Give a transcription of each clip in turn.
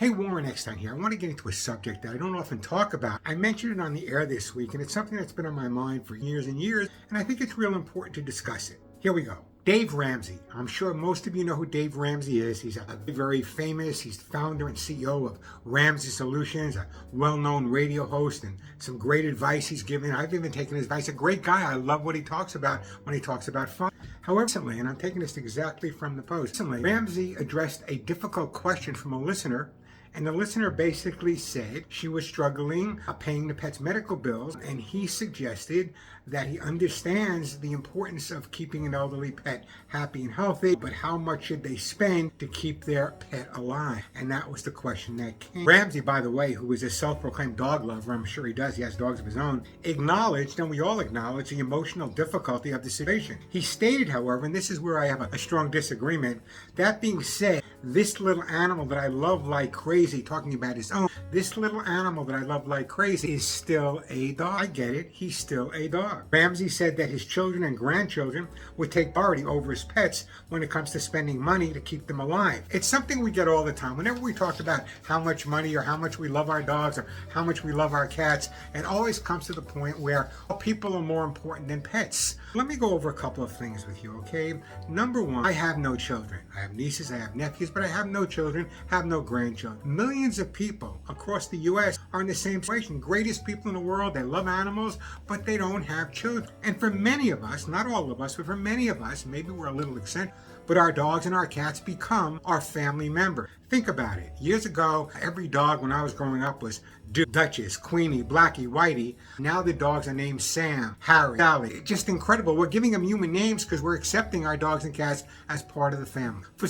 Hey, Warren Eckstein here. I want to get into a subject that I don't often talk about. I mentioned it on the air this week, and it's something that's been on my mind for years and years, and I think it's real important to discuss it. Here we go. Dave Ramsey. I'm sure most of you know who Dave Ramsey is. He's a very famous, he's the founder and CEO of Ramsey Solutions, a well-known radio host, and some great advice he's given. I've even taken his advice. A great guy. I love what he talks about when he talks about fun. However, recently, and I'm taking this exactly from the post, recently, Ramsey addressed a difficult question from a listener. And the listener basically said she was struggling paying the pet's medical bills, and he suggested that he understands the importance of keeping an elderly pet happy and healthy, but how much should they spend to keep their pet alive? And that was the question that came. Ramsey, by the way, who is a self-proclaimed dog lover, I'm sure he does, he has dogs of his own, acknowledged, and we all acknowledge, the emotional difficulty of the situation. He stated, however, and this is where I have a strong disagreement, that being said, this little animal that I love like crazy, talking about his own, this little animal that I love like crazy is still a dog. I get it, he's still a dog. Ramsey said that his children and grandchildren would take priority over his pets when it comes to spending money to keep them alive. It's something we get all the time. Whenever we talk about how much money or how much we love our dogs or how much we love our cats, it always comes to the point where people are more important than pets. Let me go over a couple of things with you, okay? Number one, I have no children. I have nieces, I have nephews, but I have no children, have no grandchildren. Millions of people across the U.S. are in the same situation. Greatest people in the world, they love animals, but they don't have children. And for many of us, not all of us, but for many of us, maybe we're a little eccentric, but our dogs and our cats become our family member. Think about it. Years ago, every dog when I was growing up was Duchess, Queenie, Blackie, Whitey. Now the dogs are named Sam, Harry, Sally. Just incredible. We're giving them human names because we're accepting our dogs and cats as part of the family. For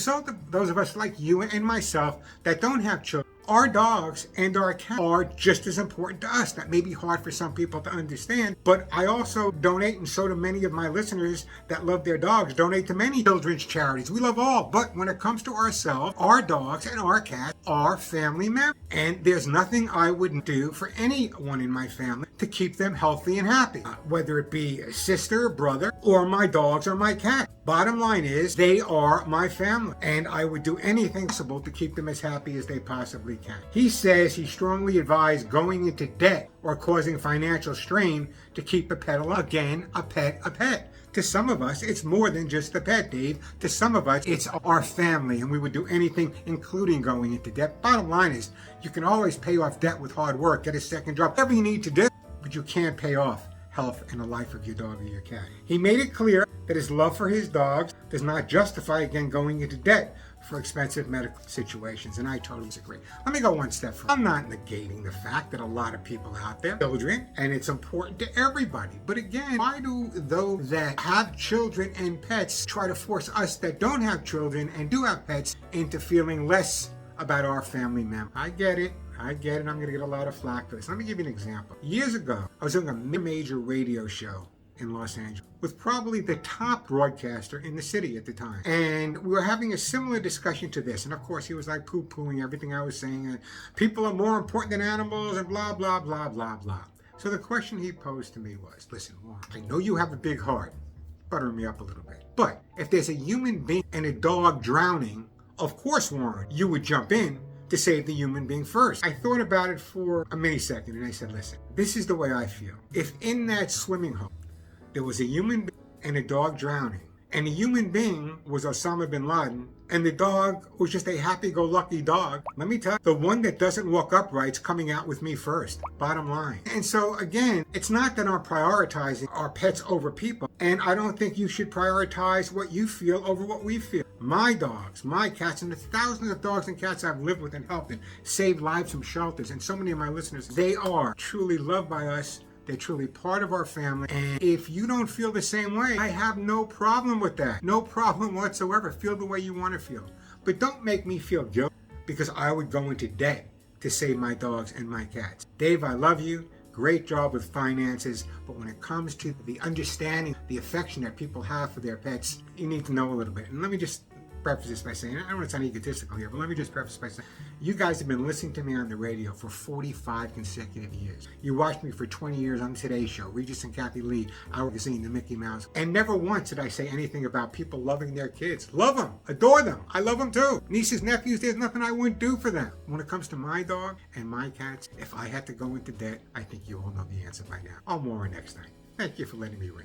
those of us like you and myself that don't have children, our dogs and our cats are just as important to us. That may be hard for some people to understand, but I also donate, and so do many of my listeners that love their dogs, donate to many children's charities. We love all, but when it comes to ourselves, our dogs and our cats are family members. And there's nothing I wouldn't do for anyone in my family to keep them healthy and happy, whether it be a sister, brother, or my dogs or my cat. Bottom line is, they are my family, and I would do anything possible to keep them as happy as they possibly can. He says he strongly advised going into debt or causing financial strain to keep a pet alive. Again, a pet. To some of us, it's more than just a pet, Dave. To some of us, it's our family, and we would do anything, including going into debt. Bottom line is, you can always pay off debt with hard work, get a second job, whatever you need to do, but you can't pay off health and the life of your dog or your cat. He made it clear that his love for his dogs does not justify, again, going into debt for expensive medical situations, and I totally disagree. Let me go one step further. I'm not negating the fact that a lot of people out there have children, and it's important to everybody. But again, why do those that have children and pets try to force us that don't have children and do have pets into feeling less about our family member? I get it. I'm going to get a lot of flack for this. Let me give you an example. Years ago, I was doing a major radio show in Los Angeles with probably the top broadcaster in the city at the time. And we were having a similar discussion to this. And of course, he was like poo-pooing everything I was saying. And people are more important than animals and blah, blah, blah, blah, blah. So the question he posed to me was, listen, Warren, I know you have a big heart, buttering me up a little bit. But if there's a human being and a dog drowning, of course, Warren, you would jump in to save the human being first. I thought about it for a millisecond and I said, listen, this is the way I feel. If in that swimming hole there was a human being and a dog drowning, and the human being was Osama bin Laden, and the dog was just a happy-go-lucky dog, let me tell you, the one that doesn't walk upright's coming out with me first, bottom line. And so again, it's not that I'm prioritizing our pets over people, and I don't think you should prioritize what you feel over what we feel. My dogs, my cats, and the thousands of dogs and cats I've lived with and helped and saved lives from shelters, and so many of my listeners, they are truly loved by us. They're truly part of our family. And if you don't feel the same way, I have no problem with that. No problem whatsoever. Feel the way you want to feel. But don't make me feel guilty because I would go into debt to save my dogs and my cats. Dave, I love you. Great job with finances. But when it comes to the understanding, the affection that people have for their pets, you need to know a little bit. And let me just preface this by saying, I don't want to sound egotistical here, but let me just preface by saying, you guys have been listening to me on the radio for 45 consecutive years. You watched me for 20 years on Today's Show, Regis and Kathy Lee, Our Magazine, The Mickey Mouse, and never once did I say anything about people loving their kids. Love them, adore them, I love them too. Nieces, nephews, there's nothing I wouldn't do for them. When it comes to my dog and my cats, if I had to go into debt, I think you all know the answer by now. I'm Warren Eckstein. Thank you for letting me rant.